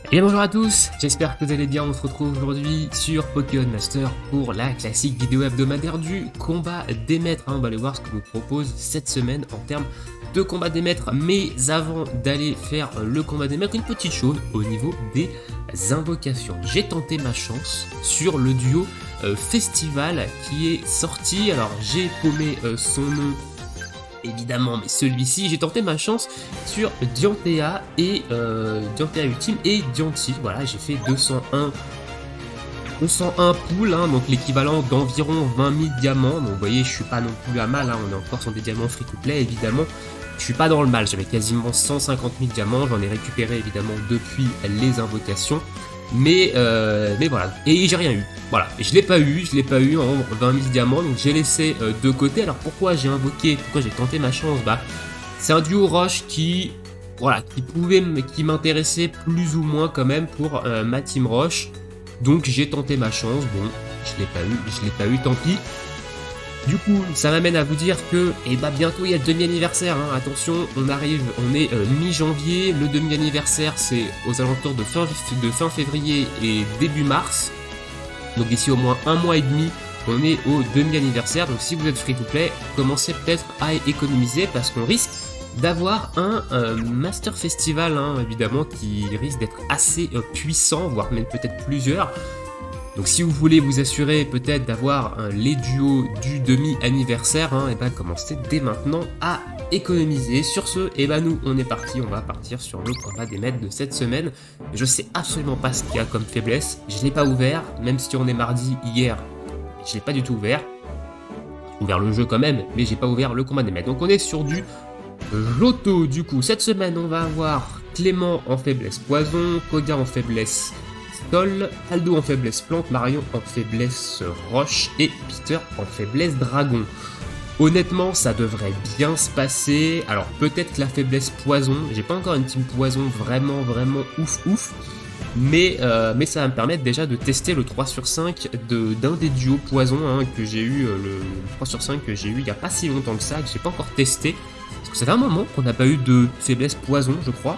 Et bonjour à tous, j'espère que vous allez bien. On se retrouve aujourd'hui sur Pokémon Master pour la classique vidéo hebdomadaire du combat des maîtres. On va aller voir ce que nous propose cette semaine en termes de combat des maîtres. Mais avant d'aller faire le combat des maîtres, une petite chose au niveau des invocations. J'ai tenté ma chance sur le duo Festival qui est sorti. Alors j'ai paumé son nom évidemment, mais celui-ci, j'ai tenté ma chance sur Dianthea et Dianthea Ultime et Diancie. Voilà, j'ai fait 201 poules, hein, donc l'équivalent d'environ 20 000 diamants. Donc vous voyez, je suis pas non plus à mal, hein, on est encore sur des diamants free-to-play, évidemment. Je suis pas dans le mal, j'avais quasiment 150 000 diamants, j'en ai récupéré évidemment depuis les invocations. Mais voilà, et j'ai rien eu. Voilà, je l'ai pas eu en 20 000 diamants, donc j'ai laissé de côté. Alors pourquoi j'ai tenté ma chance? Bah, c'est un duo Roche qui m'intéressait plus ou moins quand même pour ma team Roche. Donc j'ai tenté ma chance. Bon, je l'ai pas eu, tant pis. Du coup, ça m'amène à vous dire que bientôt il y a le demi-anniversaire, hein. Attention, on est mi-janvier, le demi-anniversaire c'est aux alentours de fin février et début mars. Donc d'ici au moins un mois et demi, on est au demi-anniversaire. Donc si vous êtes free-to-play, commencez peut-être à économiser parce qu'on risque d'avoir un Master Festival, hein, évidemment, qui risque d'être assez puissant, voire même peut-être plusieurs. Donc si vous voulez vous assurer peut-être d'avoir les duos du demi-anniversaire, hein, commencez dès maintenant à économiser. Sur ce, nous on est parti, on va partir sur le combat des maîtres de cette semaine. Je sais absolument pas ce qu'il y a comme faiblesse, je l'ai pas ouvert, même si on est mardi hier, je l'ai pas du tout ouvert. J'ai ouvert le jeu quand même, mais j'ai pas ouvert le combat des maîtres. Donc on est sur du Loto du coup. Cette semaine on va avoir Clément en faiblesse poison, Koga en faiblesse Sol, Aldo en faiblesse plante, Marion en faiblesse roche et Peter en faiblesse dragon. Honnêtement, ça devrait bien se passer. Alors peut-être que la faiblesse poison, j'ai pas encore une team poison vraiment ouf, mais ça va me permettre déjà de tester le 3 sur 5 d'un des duos poison, hein, que j'ai eu, le 3 sur 5 que j'ai eu il y a pas si longtemps que ça, que j'ai pas encore testé. Parce que ça fait un moment qu'on n'a pas eu de faiblesse poison, je crois.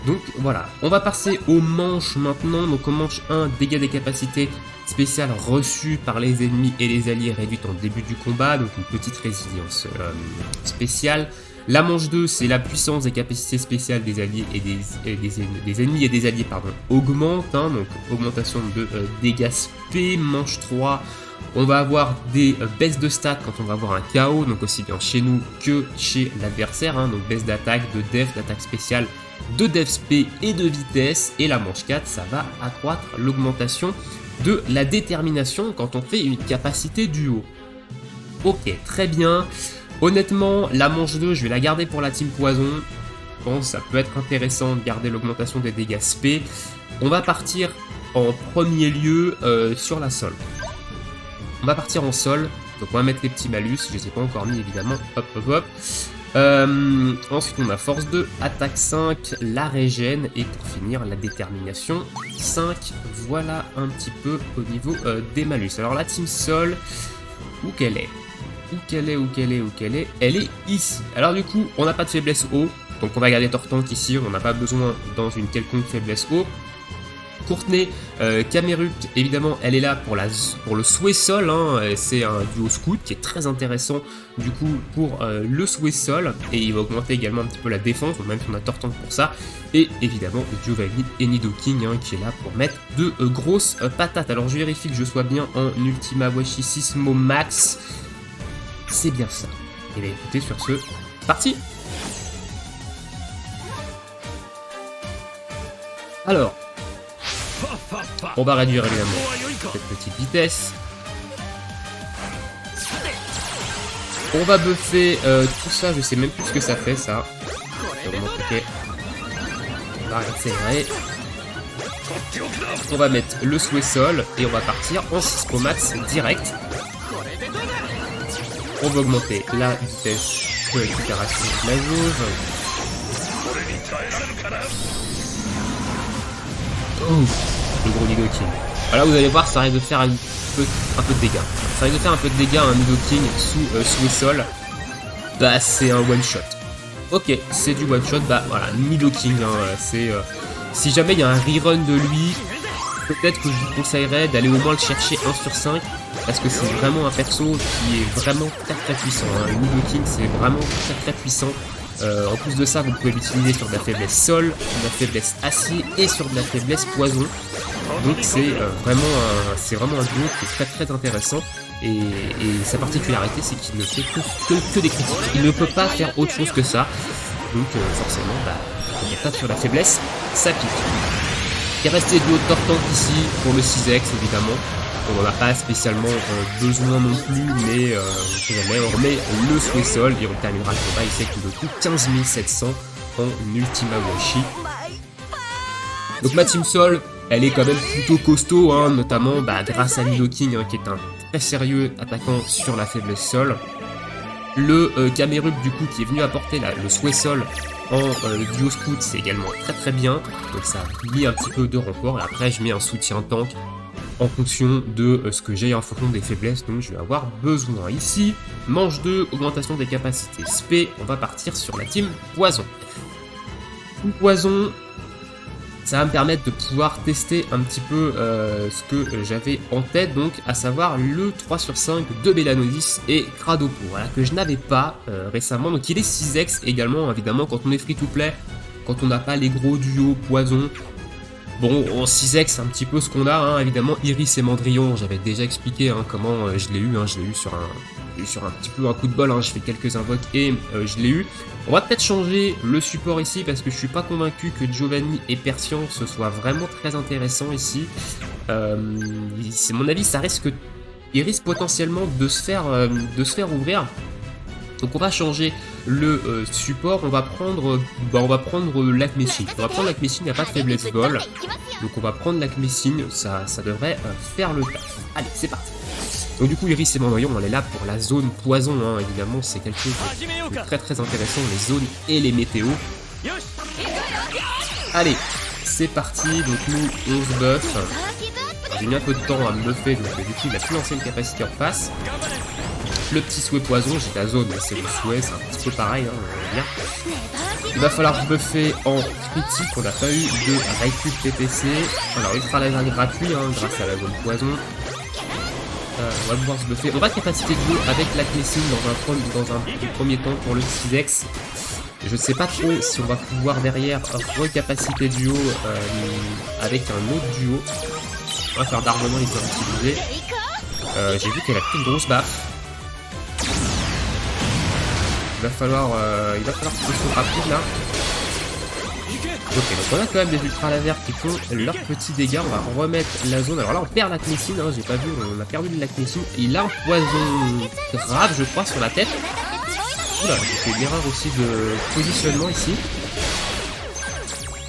Donc voilà, on va passer aux manches maintenant. Donc au manche 1, dégâts des capacités spéciales reçues par les ennemis et les alliés réduites en début du combat, donc une petite résilience spéciale. La manche 2, c'est la puissance des capacités spéciales des alliés et des ennemis et des alliés, augmente, hein, donc augmentation de dégâts spé. Manche 3, on va avoir des baisses de stats quand on va avoir un KO, donc aussi bien chez nous que chez l'adversaire, hein, donc baisse d'attaque, de def, d'attaque spéciale, de def spé et de vitesse. Et la manche 4, ça va accroître l'augmentation de la détermination quand on fait une capacité duo. Ok, très bien. Honnêtement, la manche 2, je vais la garder pour la team poison. Je pense que ça peut être intéressant de garder l'augmentation des dégâts spé. On va partir en premier lieu sur la sol. On va partir en sol, donc on va mettre les petits malus, je les ai pas encore mis évidemment, hop. Ensuite on a force 2, attaque 5, la régène et pour finir la détermination 5. Voilà un petit peu au niveau des malus. Alors la team sol, où qu'elle est, elle est ici. Alors du coup on n'a pas de faiblesse haut, donc on va garder Tortank ici, on n'a pas besoin dans une quelconque faiblesse haut. Courtenay, Camerupt, évidemment, elle est là pour le souhait sol, hein, c'est un duo scout qui est très intéressant du coup pour le souhait sol, et il va augmenter également un petit peu la défense, même si on a Tortank pour ça, et évidemment Giovanni et Nidoking, hein, qui est là pour mettre de grosses patates. Alors je vérifie que je sois bien en Ultima Washi Sismo Max, c'est bien ça. Et bien écoutez, sur ce, parti. Alors, on va réduire évidemment cette petite vitesse. On va buffer tout ça, je sais même plus ce que ça fait ça. Ok. On va accélérer. On va mettre le souhait sol et on va partir en 6 pro max direct. On va augmenter la vitesse de récupération de la jauge. Oh, le gros Nidoking. Voilà, vous allez voir, ça arrive de faire un peu de dégâts. Ça arrive de faire un peu de dégâts à un Nidoking sous le sol. Bah, c'est un one shot. Ok, c'est du one shot. Bah, voilà, Nidoking, hein, Si jamais il y a un rerun de lui, peut-être que je vous conseillerais d'aller au moins le chercher 1 sur 5, parce que c'est vraiment un perso qui est vraiment très puissant. Hein. Le Nidoking, c'est vraiment très puissant. En plus de ça, vous pouvez l'utiliser sur de la faiblesse sol, de la faiblesse acier et sur de la faiblesse poison. Donc c'est vraiment un duo qui est très intéressant. Et sa particularité, c'est qu'il ne fait que des critiques. Il ne peut pas faire autre chose que ça. Donc forcément, quand on tape sur la faiblesse, ça pique. Il est resté duo de Tortank ici pour le 6X évidemment. On n'en a pas spécialement besoin non plus, mais on remet le souhait sol et on terminera le combat ici avec le coup 15 700 en Ultima Washi. Donc ma team sol, elle est quand même plutôt costaud, hein, notamment grâce à Nidoking, hein, qui est un très sérieux attaquant sur la faiblesse sol. Le Camerupt du coup qui est venu apporter le souhait sol en duo scout, c'est également très bien, donc ça a mis un petit peu de renfort et après je mets un soutien tank en fonction de ce que j'ai, en fonction des faiblesses dont je vais avoir besoin. Ici, manche 2, augmentation des capacités SP, on va partir sur la team Poison. Poison, ça va me permettre de pouvoir tester un petit peu ce que j'avais en tête, donc à savoir le 3 sur 5 de Bellanosis et Kradopo, voilà, que je n'avais pas récemment. Donc il est 6X également, évidemment, quand on est free-to-play, quand on n'a pas les gros duos Poison. Bon, en 6X, c'est un petit peu ce qu'on a, hein, évidemment, Iris et Mandrillon, j'avais déjà expliqué hein, comment je l'ai eu, hein, je l'ai eu sur un petit peu un coup de bol, hein, je fais quelques invoques et je l'ai eu. On va peut-être changer le support ici, parce que je suis pas convaincu que Giovanni et Persian ce soit vraiment très intéressant ici. C'est mon avis, ça risque potentiellement de se faire ouvrir. Donc on va changer le support, on va prendre l'Acmessine. On va prendre l'Acmessine, il n'y a pas de faiblesse vol. Donc on va prendre l'Acmessine, ça devrait faire le taf. Allez, c'est parti. Donc du coup Iris et Mandrillon, on est là pour la zone poison, hein, évidemment, c'est quelque chose de très intéressant, les zones et les météos. Allez, c'est parti, donc nous on se buff. J'ai mis un peu de temps à me buffer, donc du coup il a pu lancer une capacité en face. Le petit souhait poison, j'ai la zone, c'est le souhait, c'est un petit peu pareil, hein, on va dire. Il va falloir buffer en critique, on n'a pas eu de récup PPC. Alors ultra laser gratuit, hein, grâce à la zone poison. On va pouvoir se buffer. On va capacité de duo avec l'Acmessine dans un premier temps pour le 6X. Je ne sais pas trop si on va pouvoir derrière recapacité duo avec un autre duo. On va faire d'armement les utiliser. J'ai vu qu'elle a pris une grosse baffe. Il va falloir que ce soit rapide là. Ok, donc on a quand même des ultra lasers qui font leurs petits dégâts. On va remettre la zone. Alors là, on perd l'Acmessine, hein, j'ai pas vu, on a perdu l'Acmessine. Il a un poison grave, je crois, sur la tête. Oula, j'ai fait une erreur aussi de positionnement ici.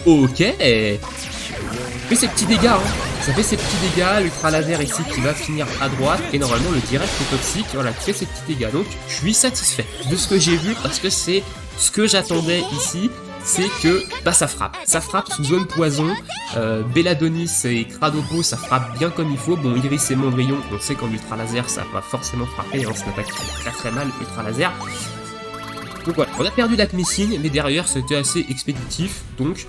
Ok. Ça fait ses petits dégâts, hein. Ça fait ses petits dégâts, l'ultra laser ici qui va finir à droite, et normalement le direct toxique, voilà, qui fait ses petits dégâts. Donc je suis satisfait de ce que j'ai vu, parce que c'est ce que j'attendais ici, c'est que ça frappe sous zone poison. Belladonis et Kradopo, ça frappe bien comme il faut. Bon, Iris et Mandrillon, on sait qu'en ultra laser ça va forcément frapper, hein, c'est une attaque qui fait très mal, ultra laser. Donc voilà, on a perdu l'Acmessine, mais derrière c'était assez expéditif, donc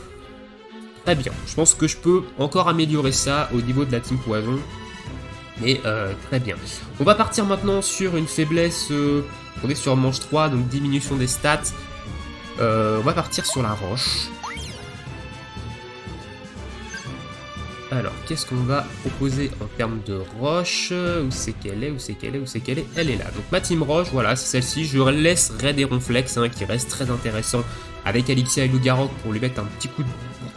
très bien. Je pense que je peux encore améliorer ça au niveau de la team poison, mais très bien. On va partir maintenant sur une faiblesse, on est sur manche 3, donc diminution des stats. On va partir sur la roche. Alors, qu'est-ce qu'on va proposer en termes de roche? Où c'est qu'elle est? Elle est là. Donc ma team roche, voilà, c'est celle-ci. Je laisse Raid et Ronflex, hein, qui reste très intéressant avec Alixia et Lugarok pour lui mettre un petit coup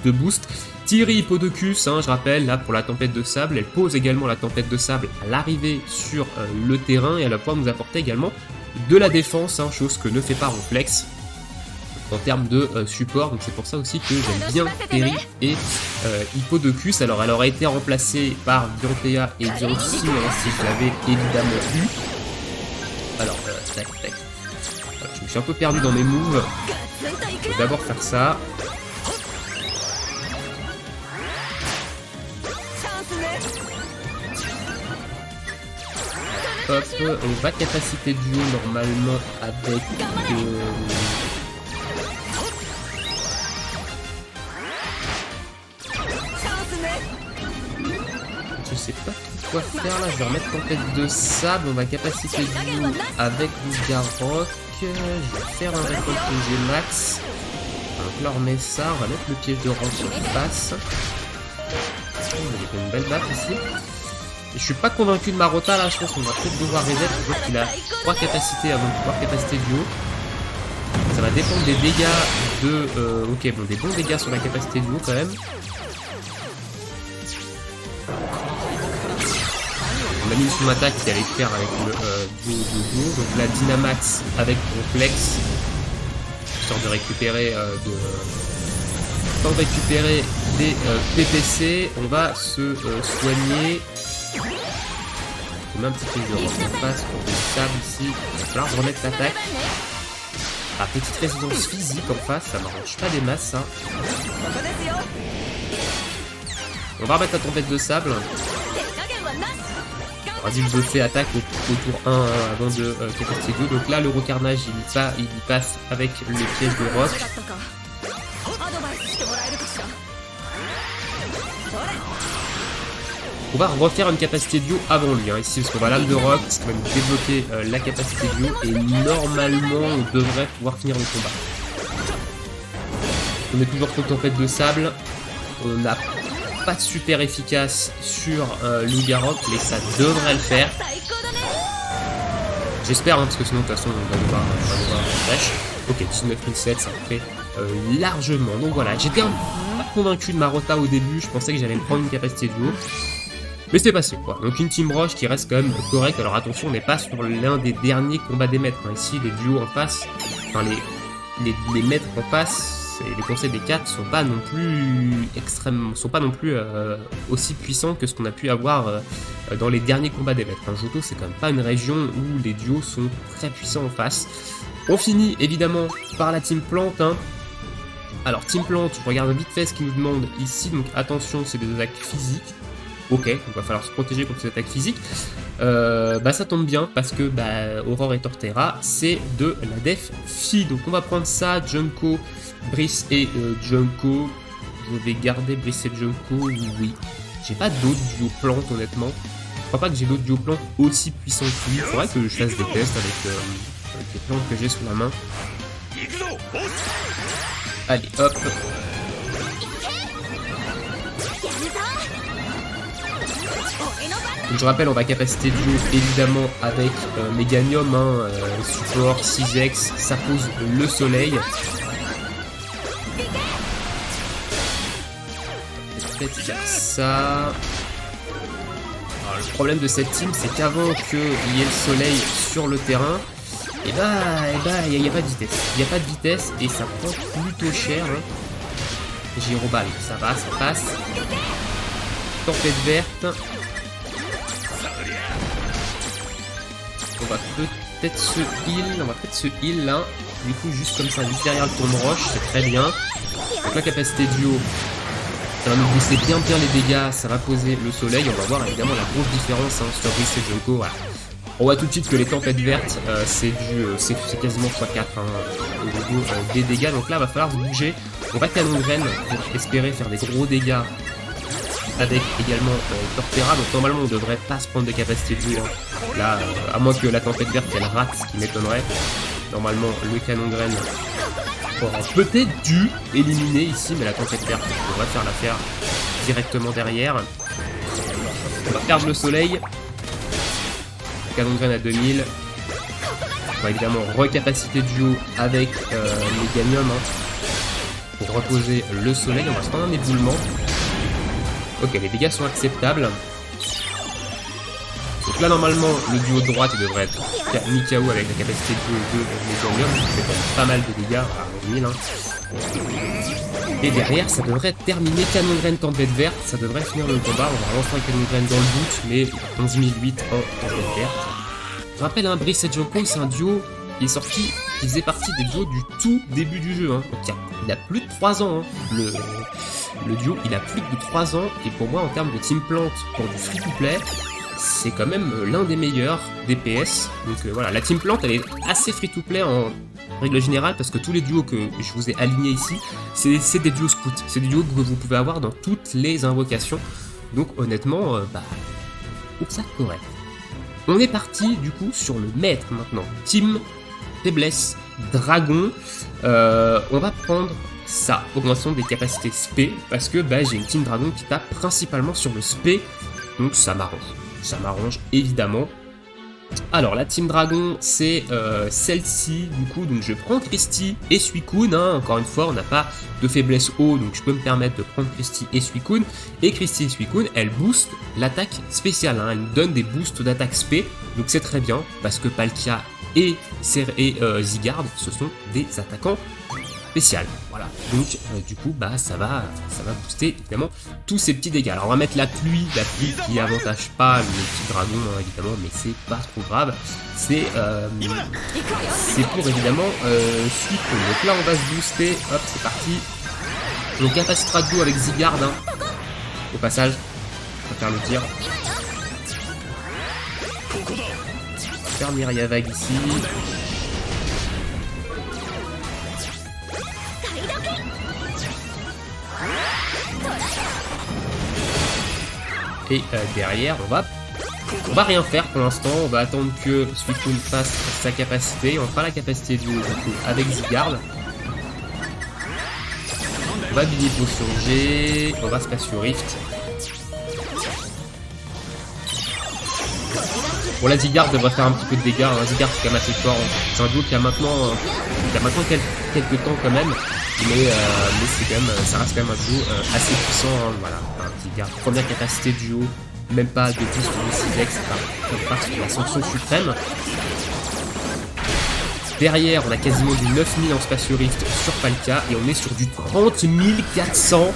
de boost. Thierry Hippodocus, hein, je rappelle, là pour la tempête de sable. Elle pose également la tempête de sable à l'arrivée sur le terrain et elle va pouvoir nous apporter également de la défense, hein, chose que ne fait pas Ronflex en termes de support, donc c'est pour ça aussi que j'aime bien Terry et Hippodocus. Alors elle aurait été remplacée par Dianthea et Diancie, hein, si je l'avais évidemment eu. Alors tac. Je me suis un peu perdu dans mes moves. Je vais d'abord faire ça. Hop, on va capacité duo normalement avec sais pas trop quoi faire là. Je vais remettre tempête de sable. On va capacité duo avec Lugarok. Je vais faire un récolte G max. Donc là on remet ça. On va mettre le piège de rang sur face. Il y a une belle map ici. Et je suis pas convaincu de Marota là. Je pense qu'on va peut-être devoir reset. Je vois qu'il a 3 capacités avant de pouvoir capacité duo. Ça va dépendre des dégâts de... ok, bon, des bons dégâts sur la capacité duo quand même. On a mis son attaque qui allait faire avec le duo. Donc la Dynamax avec Complex. Histoire de récupérer des PPC. On va se soigner. On met un petit peu de face pour le sable ici. Il va falloir remettre l'attaque. Ah, petite résistance physique en face, ça m'arrange pas des masses ça. On va remettre la tempête de sable. Vas-y, je fais attaque au tour 1 avant de capacité 2. Donc là, l'Euro Carnage il y passe avec le piège de roc. On va refaire une capacité duo avant lui, hein, ici, parce qu'on va lame de roc, ça va nous débloquer la capacité duo, et normalement, on devrait pouvoir finir le combat. On est toujours contre tempête de sable, on n'a pas de super efficace sur Lugarok, mais ça devrait le faire. J'espère, hein, parce que sinon, de toute façon, on va devoir flèche. Ok, 19.7, ça fait largement. Donc voilà, j'étais pas convaincu de Marota au début, je pensais que j'allais me prendre une capacité duo. Mais c'est passé quoi. Donc une Team Roche qui reste quand même correcte. Alors attention, on n'est pas sur l'un des derniers combats des maîtres. Hein. Ici, les duos en face, enfin les maîtres en face, et les conseils des 4 sont pas non plus aussi puissants que ce qu'on a pu avoir dans les derniers combats des maîtres. Hein. Johto, c'est quand même pas une région où les duos sont très puissants en face. On finit évidemment par la Team Plante. Hein. Alors Team Plante, je regarde vite fait ce qu'ils nous demandent ici. Donc attention, c'est des attaques physiques. Ok, donc va falloir se protéger contre ces attaques physiques. Ça tombe bien parce que Aurore et Torterra, c'est de la def phi. Donc on va prendre ça, Junko, Brice et Junko. Je vais garder Brice et Junko, oui. J'ai pas d'autres duo plantes honnêtement. Je crois pas que j'ai d'autres duo plantes aussi puissants que lui. Il faudrait que je fasse des tests avec les plantes que j'ai sous la main. Allez, hop. Donc, je rappelle, on va capacité duo évidemment avec Meganium, hein, support 6x, ça pose le soleil. Peut-être faire ça. Alors, le problème de cette team, c'est qu'avant qu'il y ait le soleil sur le terrain, il n'y a pas de vitesse. Il n'y a pas de vitesse et ça prend plutôt cher. Hein. Gyroball, ça va, ça passe. Tempête verte. On va peut-être se heal, là. Du coup, juste comme ça, juste derrière le tombe roche, c'est très bien. Donc la capacité duo, ça va nous booster bien les dégâts, ça va poser le soleil. On va voir évidemment la grosse différence hein, sur Brice et Junko. Voilà. On voit tout de suite que les tempêtes vertes, c'est quasiment x4 hein, au niveau des dégâts. Donc là, il va falloir se bouger. On va canon graine pour espérer faire des gros dégâts. Avec également Torterra, donc normalement on devrait pas se prendre des capacités de jour. Hein. Là, à moins que la tempête verte elle rate, ce qui m'étonnerait. Normalement le canon graine aura peut-être dû éliminer ici, mais la tempête verte devrait faire l'affaire directement derrière. On va perdre le soleil. Canon graine à 2000. On va évidemment recapacité duo avec Meganium hein, pour reposer le soleil. On va se prendre un éboulement. Ok, les dégâts sont acceptables. Donc là, normalement, le duo de droite, il devrait être mi-KO avec la capacité de Meganium. Ça fait quand même pas mal de dégâts à 1000. Hein. Et derrière, ça devrait terminer Canon Graine Tempête Verte. Ça devrait finir le combat. On va relancer un Canon Graine dans le doute, mais 11008 en Tempête Verte. Je rappelle, hein, Brice et Junko, c'est un duo qui est sorti, qui faisait partie des duos du tout début du jeu. Hein. Donc il a plus de 3 ans. Hein. Le duo, il a plus de 3 ans, et pour moi, en termes de Team Plante, pour du free-to-play, c'est quand même l'un des meilleurs DPS. Donc voilà, la Team Plante, elle est assez free-to-play en règle générale, parce que tous les duos que je vous ai alignés ici, c'est des duos scouts. C'est des duos que vous pouvez avoir dans toutes les invocations. Donc honnêtement, trouve ça correct. On est parti du coup sur le maître maintenant. Team faiblesse dragon. On va prendre ça, augmentation des capacités spé, parce que bah, j'ai une team dragon qui tape principalement sur le spé, donc ça m'arrange évidemment. Alors la team dragon c'est celle-ci du coup, donc je prends Christy et Suicune, hein. Encore une fois on n'a pas de faiblesse haut, donc je peux me permettre de prendre Christy et Suicune, et Christy et Suicune elles boostent l'attaque spéciale, hein. Elles nous donnent des boosts d'attaque spé, donc c'est très bien, parce que Palkia et Zygarde ce sont des attaquants spécial. Voilà, donc du coup bah ça va booster évidemment tous ces petits dégâts. Alors on va mettre la pluie qui avantage pas le petit dragon, hein, évidemment, mais c'est pas trop grave. C'est pour évidemment Suicune. Donc là on va se booster, hop c'est parti. Donc capacité de go avec Zygarde, hein. Au passage, je préfère le dire. On va faire Myria Vague ici. Et derrière, on va rien faire pour l'instant. On va attendre que Suicune fasse sa capacité. On fera la capacité du coup avec Zygarde. On va Billy Potion G. On va Spatio Rift. Bon, la Zygarde devrait faire un petit peu de dégâts. Hein. Zygarde c'est quand même assez fort. C'est un duo qui a maintenant quelques temps quand même. Mais c'est quand même, ça reste quand même un duo assez puissant, hein, voilà. Zygarde, première capacité du duo, même pas de 10 ou 6 X, ça part sur la sanction suprême. Derrière, on a quasiment du 9000 en Spatio Rift sur Palkia, et on est sur du 30 400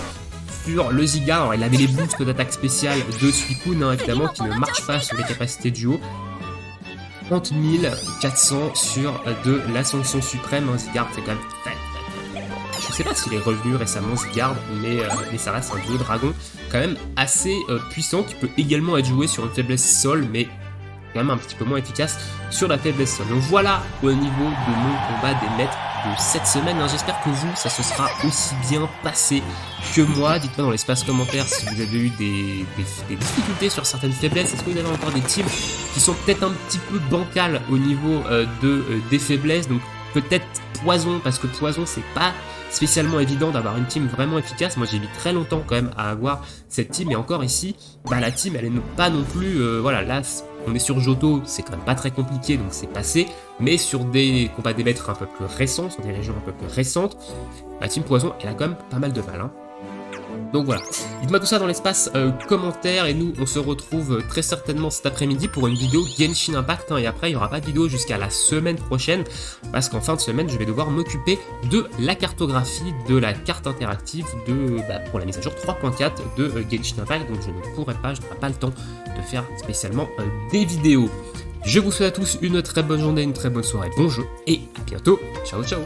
sur le Zygarde. Alors il avait les boosts d'attaque spéciale de Suicune, hein, évidemment, qui ne marchent pas sur les capacités duo. 30 400 sur de la sanction suprême, hein. Zygarde c'est quand même très. Je sais pas s'il est revenu récemment Zygarde, mais ça reste un duo dragon quand même assez puissant, qui peut également être joué sur une faiblesse sol, mais quand même un petit peu moins efficace sur la faiblesse sol. Donc voilà au niveau de mon combat des maîtres de cette semaine, hein. J'espère que vous, ça se sera aussi bien passé que moi. Dites-moi dans l'espace commentaire si vous avez eu des difficultés sur certaines faiblesses. Est-ce que vous avez encore des teams qui sont peut-être un petit peu bancales au niveau des faiblesses, donc peut-être Poison, parce que Poison c'est pas spécialement évident d'avoir une team vraiment efficace. Moi j'ai mis très longtemps quand même à avoir cette team, et encore ici, bah la team elle est pas non plus, voilà, là on est sur Johto, c'est quand même pas très compliqué, donc c'est passé, mais sur des combats des maîtres un peu plus récents, sur des régions un peu plus récentes, la team Poison elle a quand même pas mal de mal, hein. Donc voilà, dites-moi tout ça dans l'espace commentaire, et nous on se retrouve très certainement cet après-midi pour une vidéo Genshin Impact, hein, et après il n'y aura pas de vidéo jusqu'à la semaine prochaine, parce qu'en fin de semaine je vais devoir m'occuper de la cartographie de la carte interactive pour la mise à jour 3.4 de Genshin Impact, donc je n'aurai pas le temps de faire spécialement des vidéos. Je vous souhaite à tous une très bonne journée, une très bonne soirée, bon jeu, et à bientôt, ciao ciao.